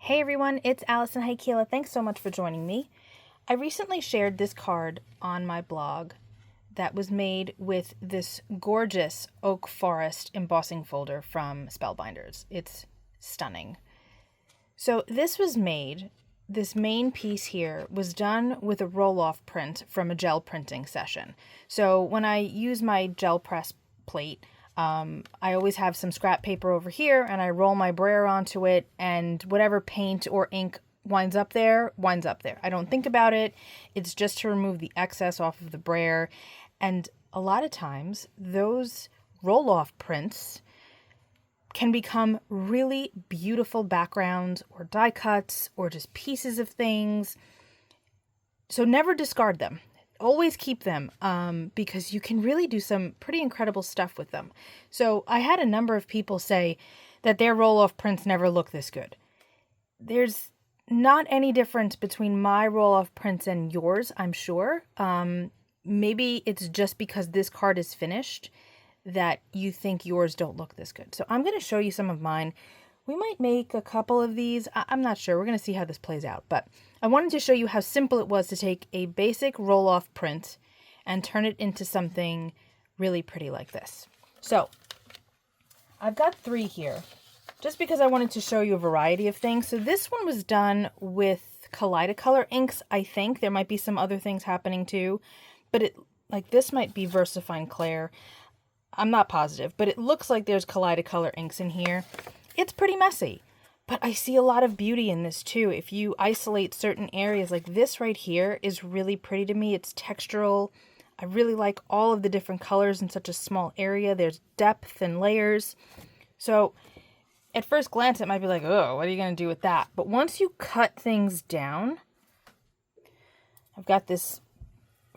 Hey everyone, it's Alison Heikkila. Thanks so much for joining me. I recently shared this card on my blog that was made with this gorgeous oak forest embossing folder from Spellbinders. It's stunning. So this main piece here was done with a roll-off print from a gel printing session. So when I use my gel press plate, I always have some scrap paper over here and I roll my brayer onto it, and whatever paint or ink winds up there. I don't think about it. It's just to remove the excess off of the brayer. And a lot of times those roll-off prints can become really beautiful backgrounds or die cuts or just pieces of things. So never discard them. Always keep them because you can really do some pretty incredible stuff with them. So I had a number of people say that their roll-off prints never look this good. There's not any difference between my roll-off prints and yours, I'm sure. Maybe it's just because this card is finished that you think yours don't look this good. So I'm going to show you some of mine. We might make a couple of these. I'm not sure. We're going to see how this plays out. But I wanted to show you how simple it was to take a basic roll-off print and turn it into something really pretty like this. So I've got 3 here just because I wanted to show you a variety of things. So this one was done with Kaleidacolor inks, I think. There might be some other things happening too. But this might be VersaFine Clair. I'm not positive, but it looks like there's Kaleidacolor inks in here. It's pretty messy, but I see a lot of beauty in this too. If you isolate certain areas, like this right here is really pretty to me. It's textural. I really like all of the different colors in such a small area. There's depth and layers. So at first glance, it might be like, oh, what are you going to do with that? But once you cut things down, I've got this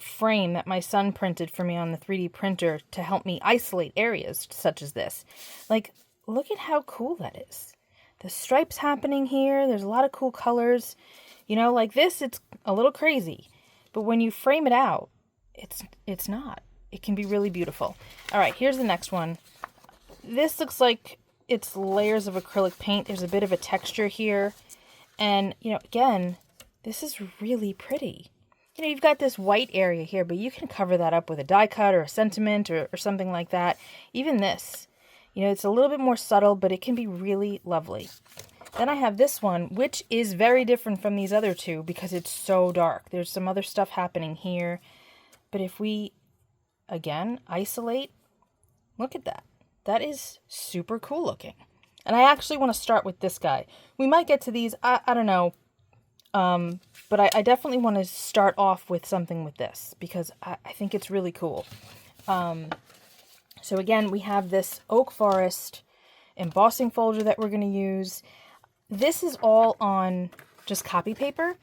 frame that my son printed for me on the 3D printer to help me isolate areas such as this. Like, look at how cool that is. The stripes happening here. There's a lot of cool colors. You know, like this, it's a little crazy. But when you frame it out, it's not. It can be really beautiful. All right, here's the next one. This looks like it's layers of acrylic paint. There's a bit of a texture here. And, you know, again, this is really pretty. You know, you've got this white area here, but you can cover that up with a die cut or a sentiment or something like that. Even this. You know, it's a little bit more subtle, but it can be really lovely. Then I have this one, which is very different from these other two because it's so dark. There's some other stuff happening here. But if we, again, isolate, look at that. That is super cool looking. And I actually want to start with this guy. We might get to these, I don't know. But I definitely want to start off with something with this because I think it's really cool. So again, we have this oak forest embossing folder that we're going to use. This is all on just copy paper.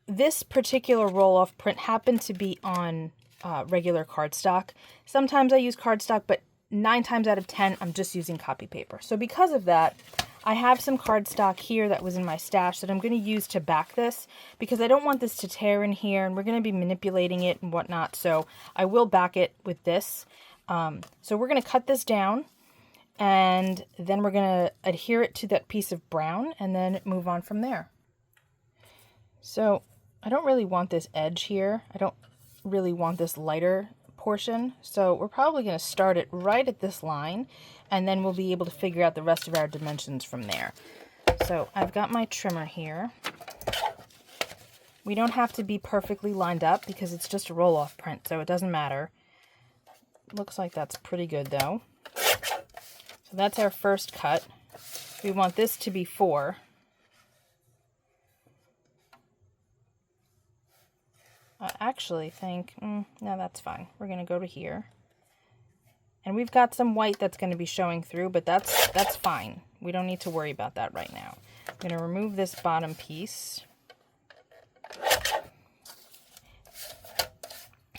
This particular roll-off print happened to be on regular cardstock. Sometimes I use cardstock, but 9 times out of 10, I'm just using copy paper. So because of that, I have some cardstock here that was in my stash that I'm going to use to back this because I don't want this to tear in here, and we're going to be manipulating it and whatnot. So I will back it with this. So we're going to cut this down, and then we're going to adhere it to that piece of brown and then move on from there. So I don't really want this edge here. I don't really want this lighter portion. So we're probably going to start it right at this line, and then we'll be able to figure out the rest of our dimensions from there. So I've got my trimmer here. We don't have to be perfectly lined up because it's just a roll-off print, so it doesn't matter. Looks like that's pretty good though. So that's our first cut. We want this to be 4. I actually think, no, that's fine. We're going to go to here. And we've got some white that's going to be showing through, but that's fine. We don't need to worry about that right now. I'm going to remove this bottom piece.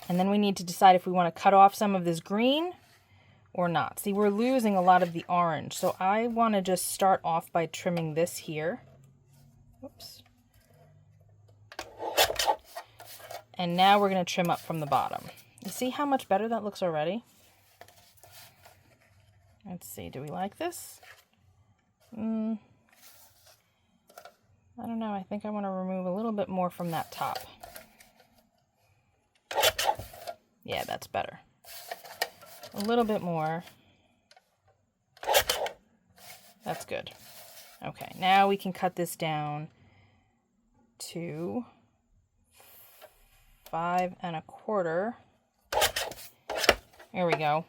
And then we need to decide if we want to cut off some of this green or not. See, we're losing a lot of the orange. So I want to just start off by trimming this here. Oops. And now we're going to trim up from the bottom. You see how much better that looks already? Let's see, do we like this? no, I think I want to remove a little bit more from that top. Yeah, that's better. A little bit more. That's good. Okay, now we can cut this down to 5 1/4. There we go.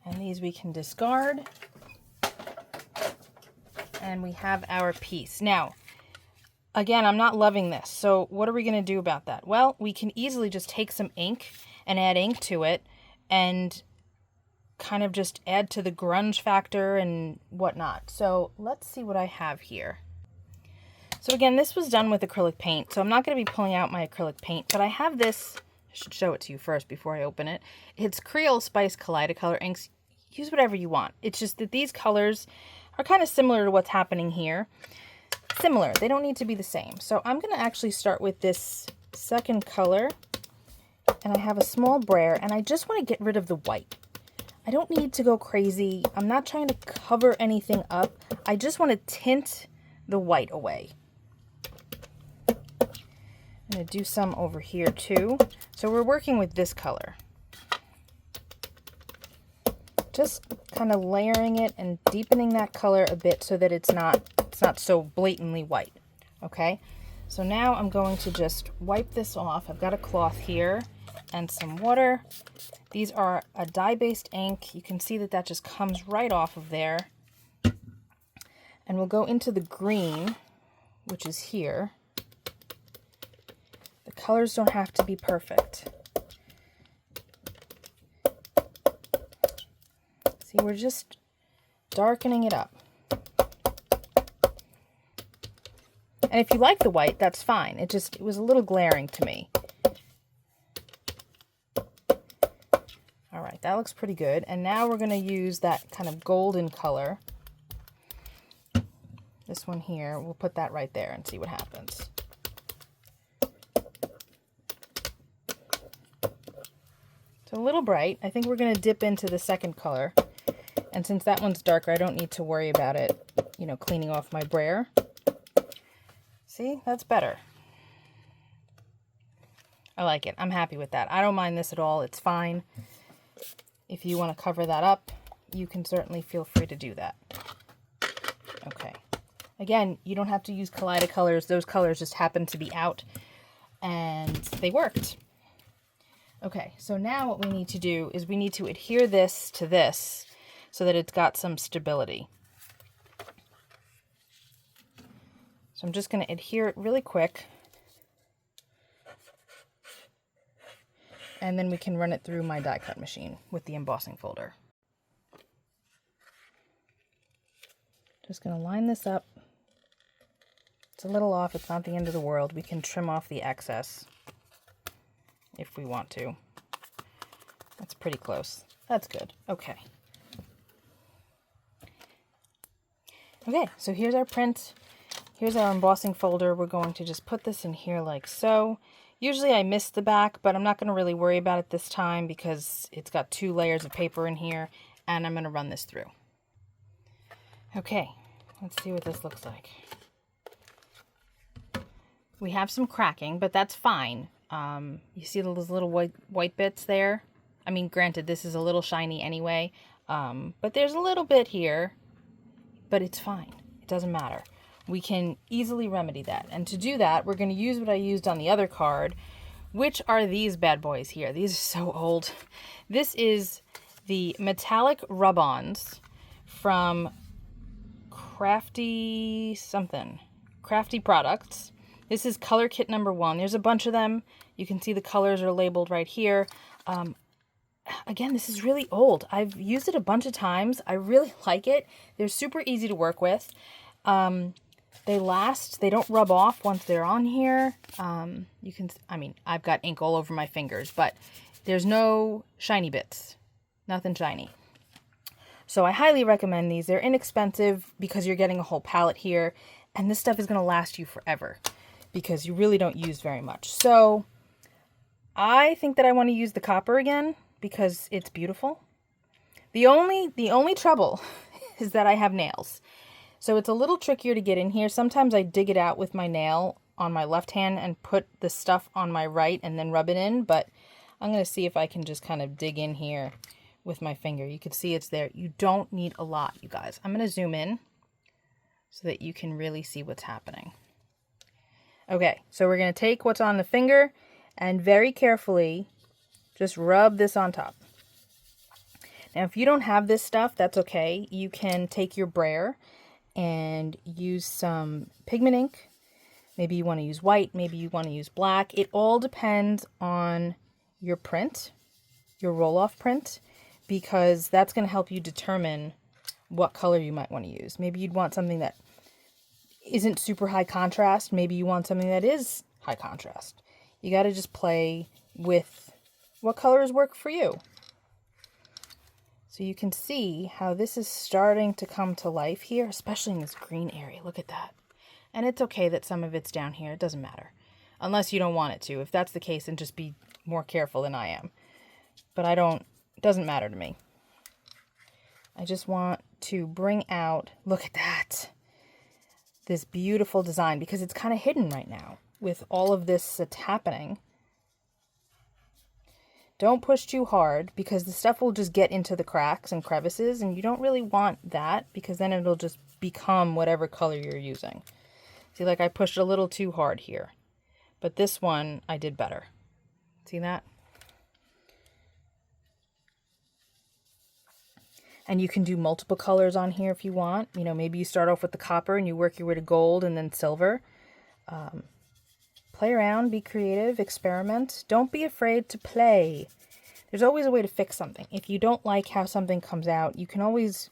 And these we can discard. And we have our piece. Now, again, I'm not loving this. So what are we going to do about that? Well, we can easily just take some ink and add ink to it and kind of just add to the grunge factor and whatnot. So let's see what I have here. So again, this was done with acrylic paint. So I'm not going to be pulling out my acrylic paint, but I have this. I should show it to you first before I open it. It's Creole Spice Kaleidacolor inks. Use whatever you want. It's just that these colors are kind of similar to what's happening here. Similar. They don't need to be the same. So I'm going to actually start with this second color. And I have a small brayer. And I just want to get rid of the white. I don't need to go crazy. I'm not trying to cover anything up. I just want to tint the white away. I'm going to do some over here too. So we're working with this color. Just kind of layering it and deepening that color a bit so that it's not so blatantly white. Okay, so now I'm going to just wipe this off. I've got a cloth here and some water. These are a dye-based ink. You can see that that just comes right off of there. And we'll go into the green, which is here. The colors don't have to be perfect. See, we're just darkening it up. And if you like the white, that's fine. It was a little glaring to me. All right, that looks pretty good. And now we're going to use that kind of golden color. This one here, we'll put that right there and see what happens. It's a little bright. I think we're going to dip into the second color. And since that one's darker, I don't need to worry about it, you know, cleaning off my brayer. See, that's better. I like it. I'm happy with that. I don't mind this at all. It's fine. If you want to cover that up, you can certainly feel free to do that. Okay. Again, you don't have to use Kaleidacolors. Those colors just happen to be out, and they worked. Okay, so now what we need to do is we need to adhere this to this so that it's got some stability. So I'm just going to adhere it really quick. And then we can run it through my die cut machine with the embossing folder. Just going to line this up. It's a little off. It's not the end of the world. We can trim off the excess if we want to. That's pretty close. That's good. Okay. Okay, so here's our print. Here's our embossing folder. We're going to just put this in here like so. Usually I miss the back, but I'm not going to really worry about it this time because it's got 2 layers of paper in here, and I'm going to run this through. Okay, let's see what this looks like. We have some cracking, but that's fine. You see those little white bits there? I mean, granted, this is a little shiny anyway, but there's a little bit here, but it's fine. It doesn't matter. We can easily remedy that. And to do that, we're going to use what I used on the other card, which are these bad boys here. These are so old. This is the metallic Rub-Ons from Crafty Products. This is color kit number 1. There's a bunch of them. You can see the colors are labeled right here. Again, this is really old. I've used it a bunch of times. I really like it. They're super easy to work with. They last. They don't rub off once they're on here. I've got ink all over my fingers, but there's no shiny bits. Nothing shiny. So I highly recommend these. They're inexpensive because you're getting a whole palette here, and this stuff is going to last you forever because you really don't use very much. So I think that I want to use the copper again because it's beautiful. The only trouble is that I have nails. So it's a little trickier to get in here. Sometimes I dig it out with my nail on my left hand and put the stuff on my right and then rub it in, but I'm going to see if I can just kind of dig in here with my finger. You can see it's there. You don't need a lot, you guys. I'm going to zoom in so that you can really see what's happening. Okay, so we're going to take what's on the finger and very carefully just rub this on top. Now, if you don't have this stuff, that's okay. You can take your brayer and use some pigment ink. Maybe you want to use white, maybe you want to use black. It all depends on your print, your roll-off print, because that's going to help you determine what color you might want to use. Maybe you'd want something that isn't super high contrast. Maybe you want something that is high contrast. You got to just play with what colors work for you. So you can see how this is starting to come to life here, especially in this green area. Look at that. And it's okay that some of it's down here. It doesn't matter. Unless you don't want it to. If that's the case, then just be more careful than I am. But it doesn't matter to me. I just want to bring out, look at that, this beautiful design, because it's kind of hidden right now with all of this that's happening. Don't push too hard because the stuff will just get into the cracks and crevices, and you don't really want that because then it'll just become whatever color you're using. See, like I pushed a little too hard here, but this one I did better. See that? And you can do multiple colors on here if you want. You know, maybe you start off with the copper and you work your way to gold and then silver. Play around, be creative, experiment. Don't be afraid to play. There's always a way to fix something. If you don't like how something comes out, you can always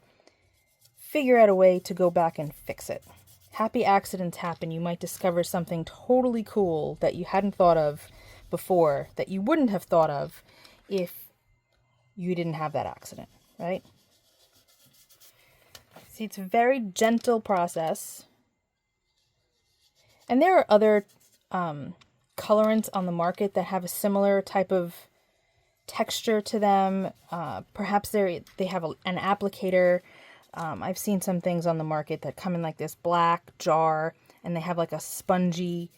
figure out a way to go back and fix it. Happy accidents happen. You might discover something totally cool that you hadn't thought of before, that you wouldn't have thought of if you didn't have that accident, right? See, it's a very gentle process. And there are other colorants on the market that have a similar type of texture to them. Perhaps they have an applicator. I've seen some things on the market that come in like this black jar and they have like a spongy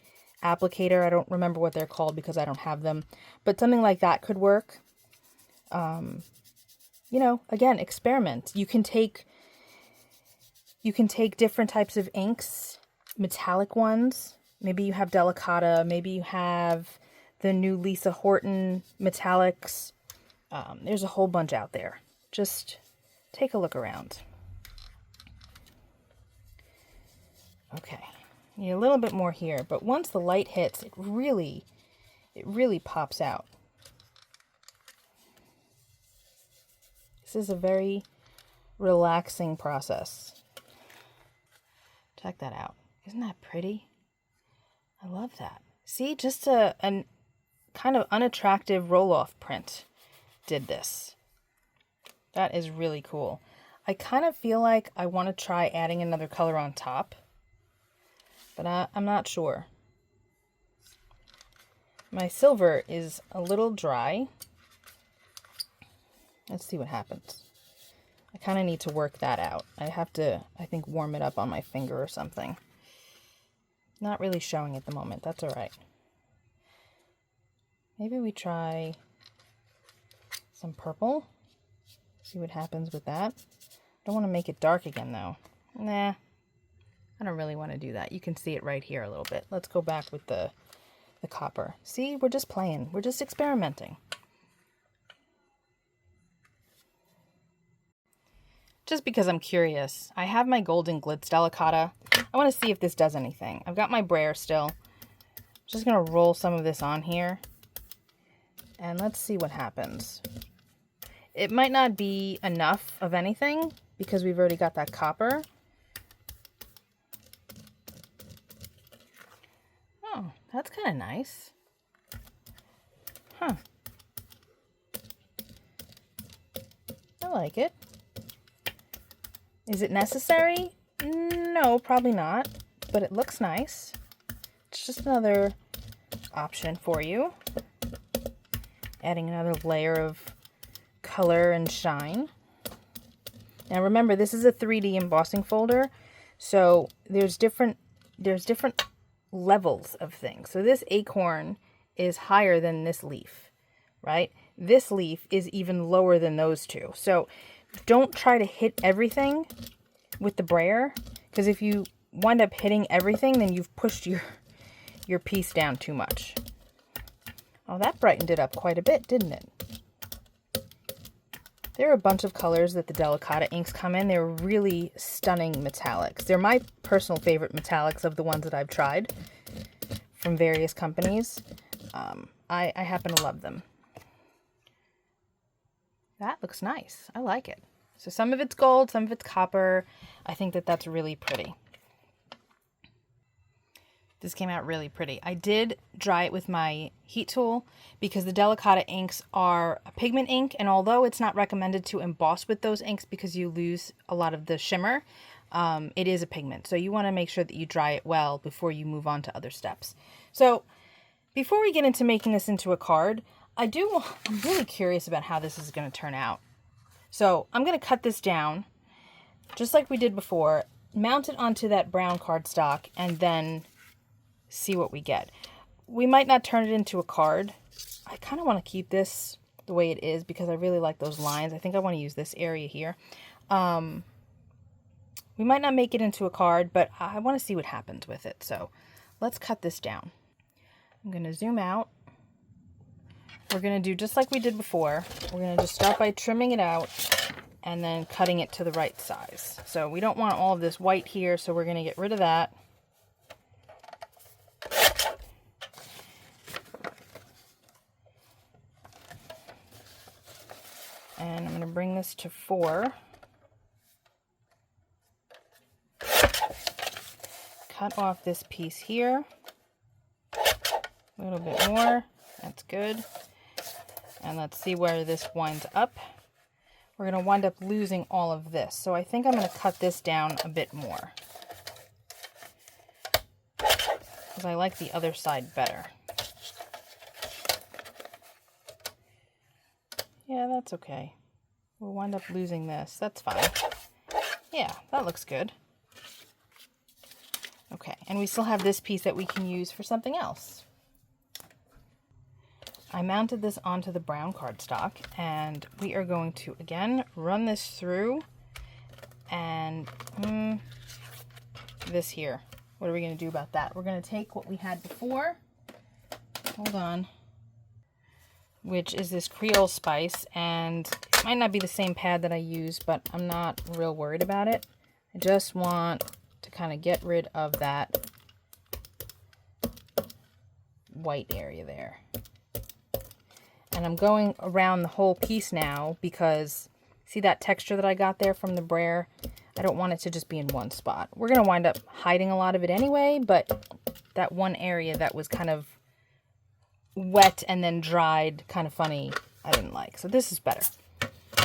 applicator. I don't remember what they're called because I don't have them, but something like that could work. You know, again, experiment. You can take different types of inks, metallic ones. Maybe you have Delicata. Maybe you have the new Lisa Horton metallics. There's a whole bunch out there. Just take a look around. Okay, need a little bit more here, but once the light hits, it really pops out. This is a very relaxing process. Check that out. Isn't that pretty? I love that. See, just a kind of unattractive roll-off print did this. That is really cool. I kind of feel like I want to try adding another color on top, but I'm not sure. My silver is a little dry. Let's see what happens. I kind of need to work that out. I have to, I think, warm it up on my finger or something. Not really showing at the moment. That's all right. Maybe we try some purple. See what happens with that. Don't want to make it dark again, though. Nah, I don't really want to do that. You can see it right here a little bit. Let's go back with the copper. See, we're just playing. We're just experimenting. Just because I'm curious, I have my golden glitz Delicata. I want to see if this does anything. I've got my brayer still. I'm just going to roll some of this on here. And let's see what happens. It might not be enough of anything because we've already got that copper. Oh, that's kind of nice. Huh. I like it. Is it necessary? No, probably not, but it looks nice. It's just another option for you. Adding another layer of color and shine. Now remember, this is a 3D embossing folder, So there's different levels of things. So this acorn is higher than this leaf, right? This leaf is even lower than those two. So don't try to hit everything with the brayer, because if you wind up hitting everything, then you've pushed your piece down too much. Oh, that brightened it up quite a bit, didn't it? There are a bunch of colors that the Delicata inks come in. They're really stunning metallics. They're my personal favorite metallics of the ones that I've tried from various companies. I happen to love them. That looks nice. I like it. So some of it's gold, some of it's copper. I think that that's really pretty. This came out really pretty. I did dry it with my heat tool because the Delicata inks are a pigment ink, and although it's not recommended to emboss with those inks because you lose a lot of the shimmer, it is a pigment. So you want to make sure that you dry it well before you move on to other steps. So before we get into making this into a card, I'm really curious about how this is going to turn out. So I'm going to cut this down just like we did before, mount it onto that brown cardstock, and then see what we get. We might not turn it into a card. I kind of want to keep this the way it is because I really like those lines. I think I want to use this area here. We might not make it into a card, but I want to see what happens with it. So let's cut this down. I'm going to zoom out. We're going to do just like we did before. We're going to just start by trimming it out and then cutting it to the right size. So we don't want all of this white here, so we're going to get rid of that. And I'm going to bring this to 4. Cut off this piece here. A little bit more. That's good. And let's see where this winds up. We're going to wind up losing all of this. So I think I'm going to cut this down a bit more, because I like the other side better. Yeah, that's okay. We'll wind up losing this. That's fine. Yeah, that looks good. Okay, and we still have this piece that we can use for something else. I mounted this onto the brown cardstock, and we are going to, again, run this through, and this here. What are we going to do about that? We're going to take what we had before. Hold on. Which is this Creole spice, and it might not be the same pad that I use, but I'm not real worried about it. I just want to kind of get rid of that white area there. And I'm going around the whole piece now because see that texture that I got there from the brayer? I don't want it to just be in one spot. We're going to wind up hiding a lot of it anyway, but that one area that was kind of wet and then dried, kind of funny, I didn't like. So this is better.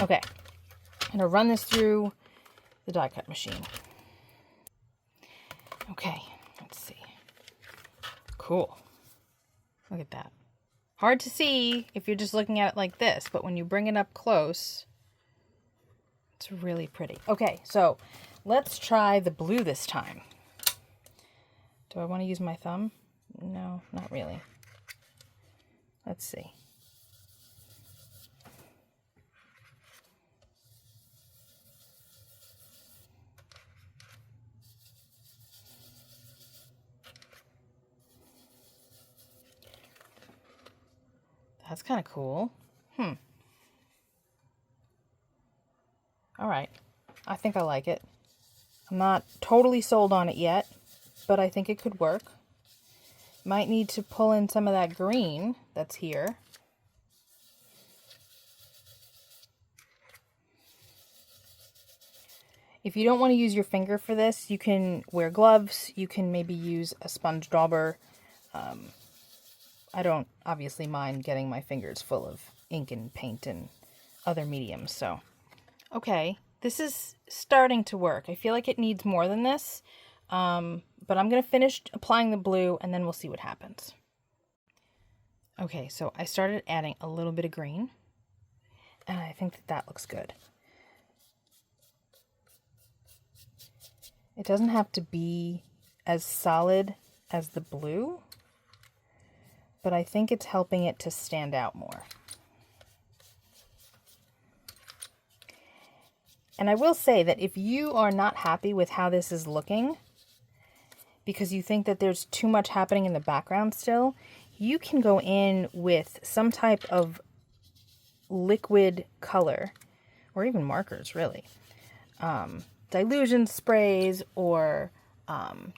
Okay, I'm gonna run this through the die cut machine. Okay, let's see. Cool. Look at that. Hard to see if you're just looking at it like this, but when you bring it up close, it's really pretty. Okay, so let's try the blue this time. Do I want to use my thumb? No, not really. Let's see. That's kind of cool. All right. I think I like it. I'm not totally sold on it yet, but I think it could work. Might need to pull in some of that green that's here. If you don't want to use your finger for this, you can wear gloves. You can maybe use a sponge dauber. I don't obviously mind getting my fingers full of ink and paint and other mediums. So, okay, this is starting to work. I feel like it needs more than this. But I'm going to finish applying the blue and then we'll see what happens. Okay, so I started adding a little bit of green and I think that that looks good. It doesn't have to be as solid as the blue, but I think it's helping it to stand out more. And I will say that if you are not happy with how this is looking, because you think that there's too much happening in the background still, you can go in with some type of liquid color, or even markers, really. Dilution sprays, or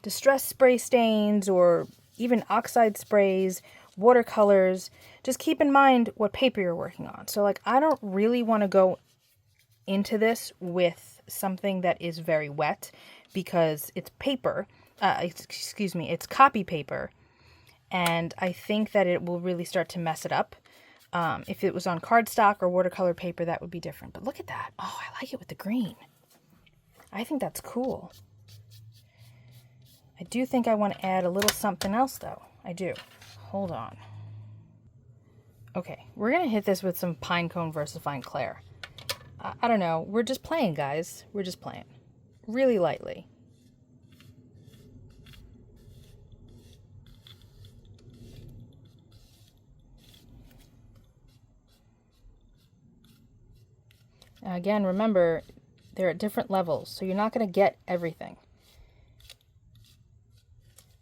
distress spray stains, or even oxide sprays, watercolors. Just keep in mind what paper you're working on. So like, I don't really want to go into this with something that is very wet, because it's paper, it's copy paper, and I think that it will really start to mess it up. If it was on cardstock or watercolor paper, that would be different. But look at that. Oh, I like it with the green. I think that's cool. I do think I want to add a little something else, though. I do. Hold on. Okay, we're going to hit this with some Pinecone VersaFine Clair. I don't know. We're just playing, guys. We're just playing. Really lightly. Now again, remember, they're at different levels, so you're not going to get everything.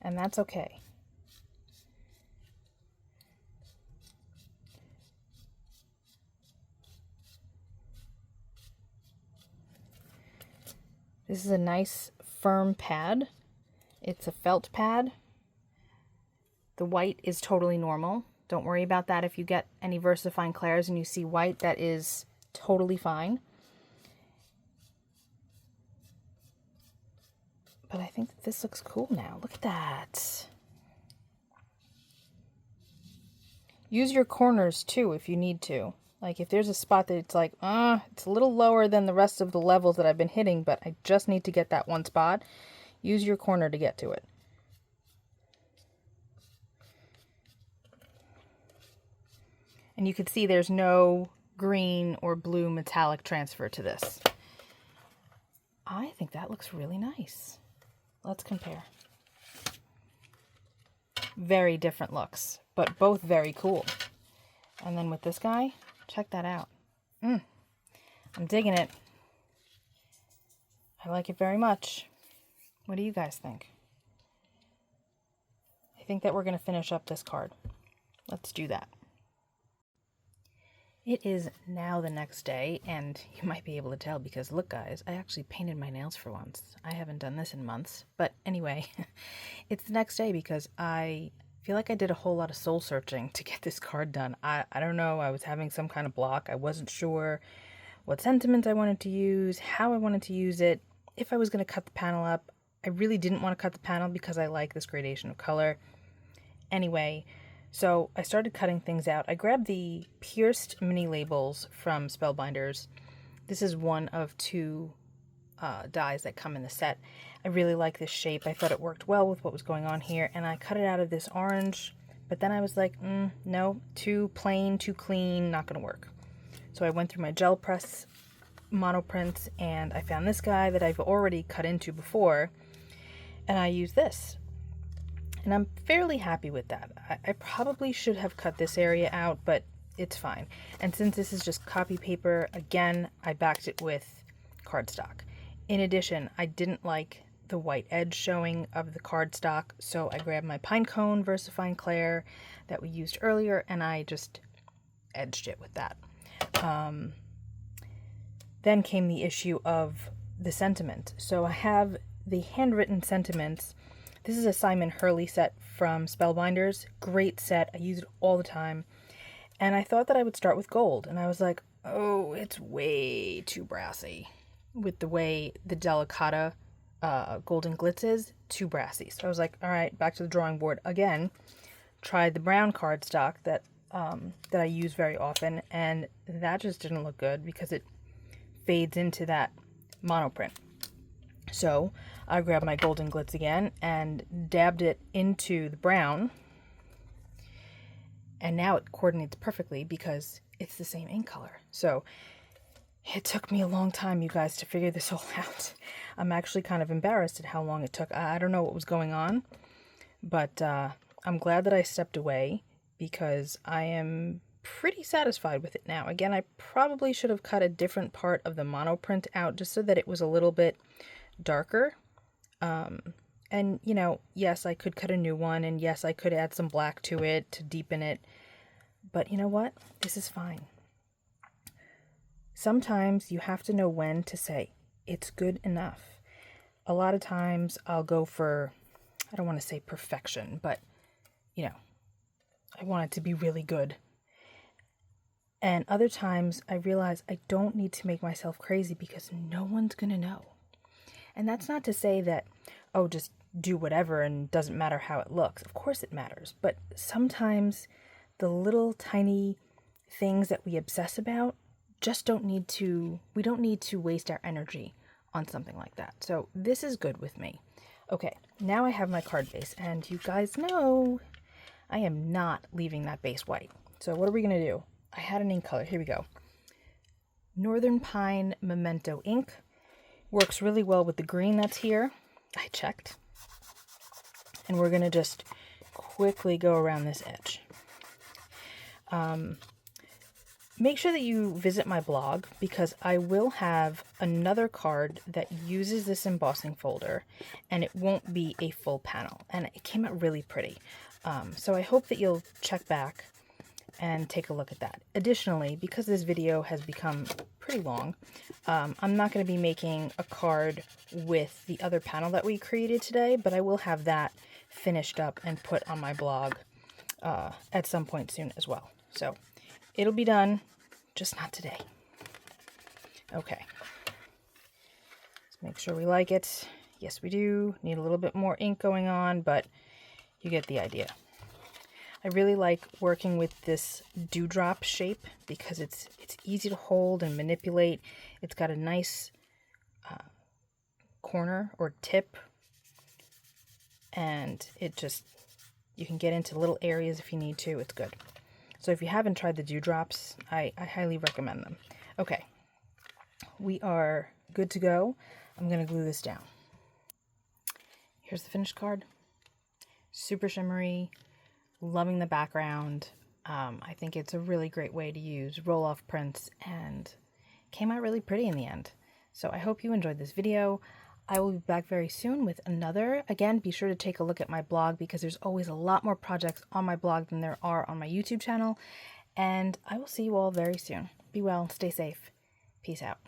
And that's okay. This is a nice firm pad. It's a felt pad. The white is totally normal. Don't worry about that. If you get any VersaFine Clairs and you see white, that is totally fine. But I think that this looks cool now. Look at that. Use your corners too if you need to. Like if there's a spot that it's like, it's a little lower than the rest of the levels that I've been hitting, but I just need to get that one spot, use your corner to get to it. And you can see there's no green or blue metallic transfer to this. I think that looks really nice. Let's compare. Very different looks, but both very cool. And then with this guy, check that out. I'm digging it. I like it very much. What do you guys think? I think that we're going to finish up this card. Let's do that. It is now the next day, and you might be able to tell because, look guys, I actually painted my nails for once. I haven't done this in months, but anyway, it's the next day because I feel like I did a whole lot of soul searching to get this card done. I don't know, I was having some kind of block. I wasn't sure what sentiments I wanted to use, how I wanted to use it, if I was going to cut the panel up. I really didn't want to cut the panel because I like this gradation of color. Anyway, so I started cutting things out. I grabbed the pierced mini labels from Spellbinders. This is one of two dies that come in the set. I really like this shape. I thought it worked well with what was going on here, and I cut it out of this orange, but then I was like, no, too plain, too clean, not gonna work. So I went through my gel press monoprints, and I found this guy that I've already cut into before, and I used this. And I'm fairly happy with that. I probably should have cut this area out, but it's fine. And since this is just copy paper, again, I backed it with cardstock. In addition, I didn't like the white edge showing of the cardstock, so I grabbed my Pinecone VersaFine Clair that we used earlier, and I just edged it with that. Then came the issue of the sentiment. So I have the handwritten sentiments. This is a Simon Hurley set from Spellbinders. Great set. I use it all the time. And I thought that I would start with gold. And I was like, oh, it's way too brassy. With the way the Delicata golden glitz is, too brassy. So I was like, all right, back to the drawing board again. Tried the brown cardstock that I use very often. And that just didn't look good because it fades into that monoprint. So I grabbed my golden glitz again and dabbed it into the brown. And now it coordinates perfectly because it's the same ink color. So It took me a long time, you guys, to figure this all out. I'm actually kind of embarrassed at how long it took. I don't know what was going on, but I'm glad that I stepped away because I am pretty satisfied with it now. Again, I probably should have cut a different part of the monoprint out just so that it was a little bit darker. And, you know, yes, I could cut a new one, and yes, I could add some black to it to deepen it. But you know what? This is fine. Sometimes you have to know when to say, it's good enough. A lot of times I'll go for, I don't want to say perfection, but, you know, I want it to be really good. And other times I realize I don't need to make myself crazy because no one's going to know. And that's not to say that, oh, just do whatever and doesn't matter how it looks. Of course it matters. But sometimes the little tiny things that we obsess about just don't need to, we don't need to waste our energy on something like that. So this is good with me. Okay, now I have my card base, and you guys know I am not leaving that base white. So what are we going to do? I had an ink color. Here we go. Northern Pine Memento ink. Works really well with the green that's here. I checked. And we're going to just quickly go around this edge. Make sure that you visit my blog because I will have another card that uses this embossing folder, and it won't be a full panel. And it came out really pretty. So I hope that you'll check back and take a look at that. Additionally, because this video has become pretty long, I'm not going to be making a card with the other panel that we created today, but I will have that finished up and put on my blog at some point soon as well. So it'll be done, just not today. Okay. Let's make sure we like it. Yes, we do. Need a little bit more ink going on, but you get the idea. I really like working with this dewdrop shape because it's easy to hold and manipulate. It's got a nice corner or tip, and it just, you can get into little areas if you need to. It's good. So if you haven't tried the dewdrops, I highly recommend them. Okay, we are good to go. I'm going to glue this down. Here's the finished card. Super shimmery. Loving the background. I think it's a really great way to use roll-off prints, and came out really pretty in the end. So I hope you enjoyed this video. I will be back very soon with another. Again, be sure to take a look at my blog because there's always a lot more projects on my blog than there are on my YouTube channel. And I will see you all very soon. Be well, stay safe. Peace out.